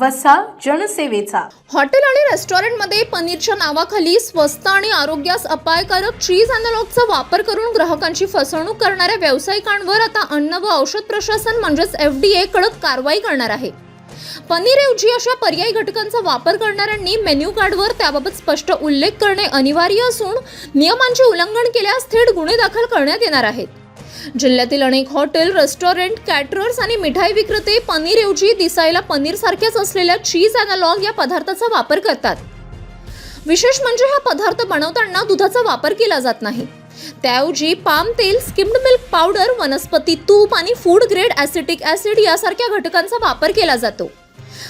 वसा जनसेवेचा। हॉटेल आणि रेस्टॉरंटमध्ये पनीरच्या नावाखाली स्वस्त आणि आरोग्यास अपायकारक चीज अॅनालॉगचा वापर करून ग्राहकांची फसवणूक करणाऱ्या व्यावसायिकांवर आता अन्न व औषध प्रशासन म्हणजेच FDA कडक कारवाई करणार आहे। पनीरऐवजी अशा पर्यायी घटकांचा वापर करणाऱ्यांनी मेन्यू कार्डवर त्याबाबत स्पष्ट उल्लेख करणे अनिवार्य असून नियमांचे उल्लंघन केल्यास थेट गुन्हे दाखल करण्यात येणार आहेत। जिल्ह्यातील अनेक हॉटेल, रेस्टॉरंट, कॅटरर्स आणि मिठाई विक्रेते पनीरऐवजी दिसायला पनीरसारखेच असलेल्या चीज अॅनालॉग या पदार्थाचा वापर करतात। विशेष म्हणजे हा पदार्थ बनवताना दुधाचा वापर केला जात नाही। त्याऐवजी पाम तेल, स्किम्ड मिल्क पावडर, वनस्पती तूप आणि फूड ग्रेड ॲसिटिक ॲसिड यासारख्या घटकांचा वापर केला जातो।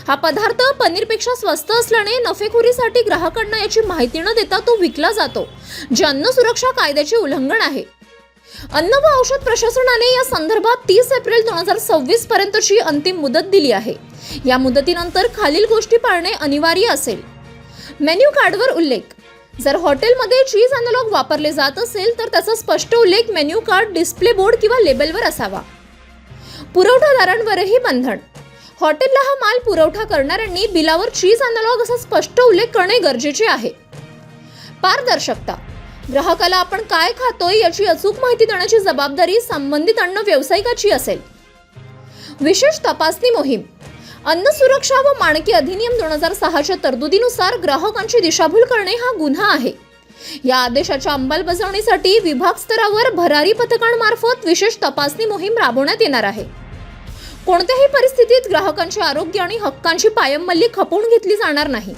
हा पदार्थ पनीरपेक्षा स्वस्त असल्याने नफेखोरीसाठी ग्राहकांना याची माहिती न देता तो विकला जातो, जे अन्न सुरक्षा कायद्याचे उल्लंघन आहे। अन्न व औषध प्रशासनाने या संदर्भात 30 एप्रिल 2026 पर्यंतची अंतिम मुदत दिली आहे। या मुदतीनंतर खालील गोष्टी पाळणे अनिवार्य असेल। मेन्यू कार्डवर उल्लेख। जर हॉटेलमध्ये चीज अॅनालॉग वापरले जात असेल तर त्याचा स्पष्ट उल्लेख मेन्यू कार्ड, डिस्प्ले बोर्ड किंवा लेबलवर असावा। पुरवठादारांवरही बंधन। हॉटेलला हा माल पुरवठा करणाऱ्यांनी बिलावर चीज अॅनालॉग असा स्पष्ट उल्लेख करणे गरजेचे आहे। पारदर्शकता। ग्राहकाला आपण काय खातोय याची अचूक माहिती देण्याची जबाबदारी संबंधित अन्न व्यावसायिकाची असेल। विशेष तपासणी मोहीम। अन्न सुरक्षा व मानके अधिनियम 2006 च्या तरतुदीनुसार ग्राहकांची दिशाभूल करणे हा गुन्हा आहे। या आदेशाच्या अंमलबजावणीसाठी विभाग स्तरावर भरारी पथकांमार्फत विशेष तपासणी मोहीम राबवण्यात येणार आहे। कोणत्याही परिस्थितीत ग्राहकांचे आरोग्य आणि हक्कांची पायमल्ली खपवून घेतली जाणार नाही।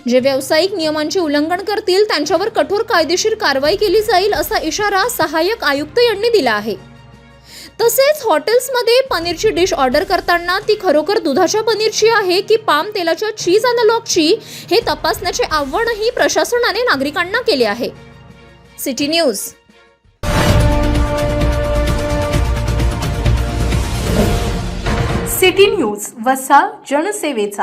जे व्यावसायिक नियमांचे उल्लंघन करतील त्यांच्यावर कठोर कायदेशीर कारवाई केली जाईल असा इशारा सहाय्यक आयुक्त यांनी दिला आहे। तसेच हॉटेल्समध्ये पनीरची डिश ऑर्डर करताना ती खरोखर दुधाच्या पनीरची आहे की पाम तेलाच्या चीज अॅनालॉगची हे तपासण्याचे आव्हानही प्रशासनाने नागरिकांना केले आहे। City news. सिटी न्यूज वसा जनसेवेचा।